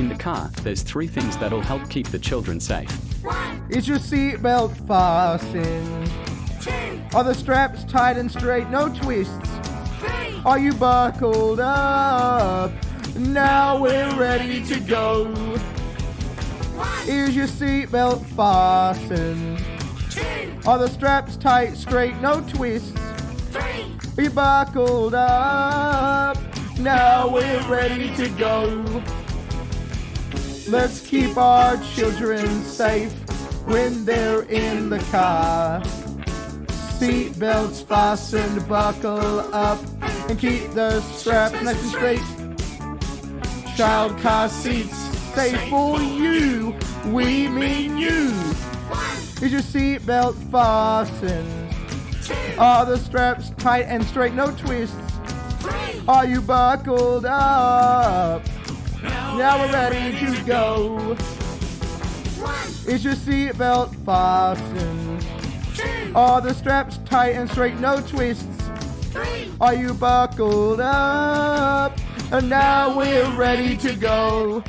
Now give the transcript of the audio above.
In the car, there's 3 things that'll help keep the children safe. 1, Is your seatbelt fastened? 2, Are the straps tight and straight, no twists? 3, Are you buckled up? Now we're ready to go. 1, Is your seatbelt fastened? 2, Are the straps tight, straight, no twists? 3, Are you buckled up? Now we're ready to go. Let's keep our children safe when they're in the car. Seatbelts fastened, buckle up, and keep the straps nice and straight. Child car seats safe for you. We mean you. 1, Is your seatbelt fastened? 2, Are the straps tight and straight, no twists? 3, Are you buckled up? Now we're ready to go. 1, Is your seatbelt fastened? 2, Are the straps tight and straight, no twists? 3, Are you buckled up? And now we're ready to go.